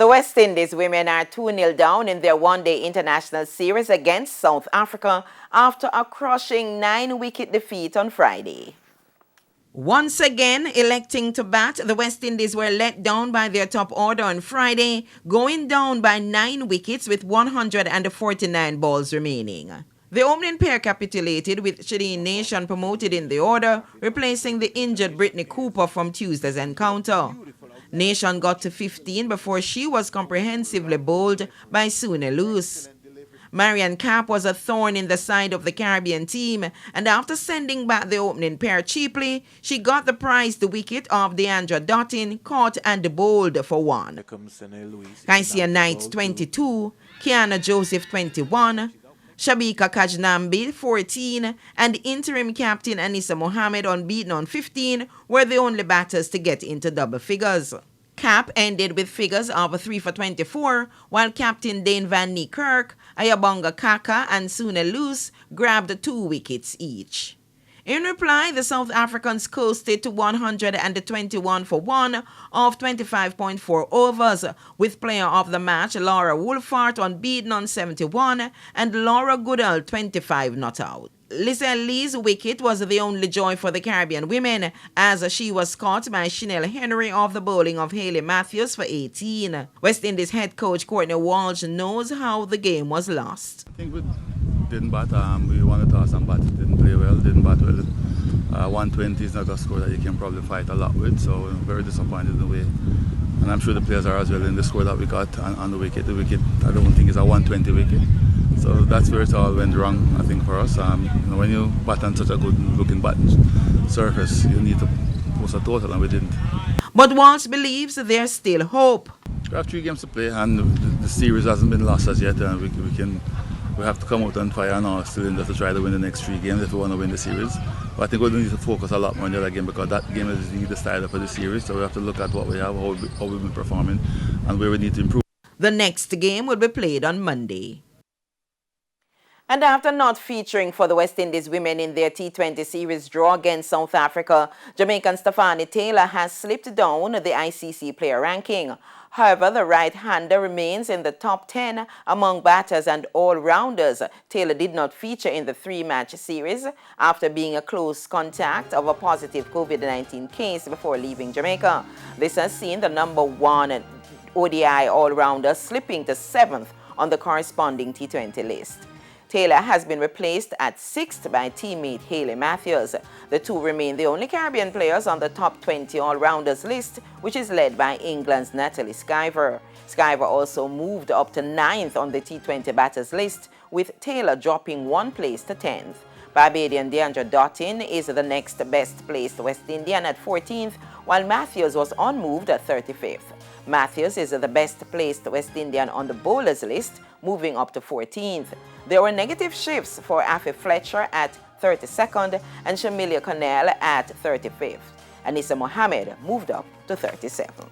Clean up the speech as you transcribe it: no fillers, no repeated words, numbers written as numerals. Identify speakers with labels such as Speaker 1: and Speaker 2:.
Speaker 1: The West Indies women are 2-0 down in their one-day international series against South Africa after a crushing 9-wicket defeat on Friday. Once again, electing to bat, the West Indies were let down by their top order on Friday, going down by 9 wickets with 149 balls remaining. The opening pair capitulated with Shireen Nation promoted in the order, replacing the injured Brittany Cooper from Tuesday's encounter. Nation got to 15 before she was comprehensively bowled by Sune Loose. Marian Cap was a thorn in the side of the Caribbean team, and after sending back the opening pair cheaply, she got the prized wicket of Deandra Dottin, caught and bowled for 1. Kaisia Knight 22, Kiana Joseph 21, Shabika Kajnambi 14, and interim captain Anissa Mohammed unbeaten on 15 were the only batters to get into double figures. Cap ended with figures of 3 for 24, while captain Dane Van Niekerk, Ayabonga Kaka, and Sune Loose grabbed 2 wickets each. In reply, the South Africans coasted to 121 for 1 of 25.4 overs, with player of the match Laura Woolfart unbeaten on 71 and Laura Goodall 25 not out. Lizelle Lee's wicket was the only joy for the Caribbean women, as she was caught by Chanel Henry off the bowling of Hayley Matthews for 18. West Indies head coach Courtney Walsh knows how the game was lost.
Speaker 2: I think we didn't bat. We wanted to toss and bat. Didn't play well, didn't bat well. 120 is not a score that you can probably fight a lot with, so I'm very disappointed in a way. And I'm sure the players are as well in the score that we got on the wicket. The wicket, I don't think is a 120 wicket. So that's where it all went wrong, I think, for us. When you bat on such a good looking batting surface, you need to post a total, and we didn't.
Speaker 1: But Walsh believes there's still hope.
Speaker 2: We have 3 games to play, and the series hasn't been lost as yet. And we have to come out on fire on all cylinders to try to win the next 3 games if we want to win the series. But I think we need to focus a lot more on the other game, because that game is the starter for the series. So we have to look at what we have, how we've been performing, and where we need to improve.
Speaker 1: The next game will be played on Monday. And after not featuring for the West Indies women in their T20 series draw against South Africa, Jamaican Stephanie Taylor has slipped down the ICC player ranking. However, the right-hander remains in the top 10 among batters and all-rounders. Taylor did not feature in the 3-match series after being a close contact of a positive COVID-19 case before leaving Jamaica. This has seen the number 1 ODI all-rounder slipping to 7th on the corresponding T20 list. Taylor has been replaced at 6th by teammate Hayley Matthews. The two remain the only Caribbean players on the top 20 all-rounders list, which is led by England's Natalie Skyver. Skyver also moved up to 9th on the T20 batters list, with Taylor dropping 1 place to 10th. Barbadian Deandra Dottin is the next best placed West Indian at 14th, while Matthews was unmoved at 35th. Matthews is the best placed West Indian on the bowlers list, moving up to 14th. There were negative shifts for Afi Fletcher at 32nd and Shamilia Connell at 35th. Anissa Mohammed moved up to 37th.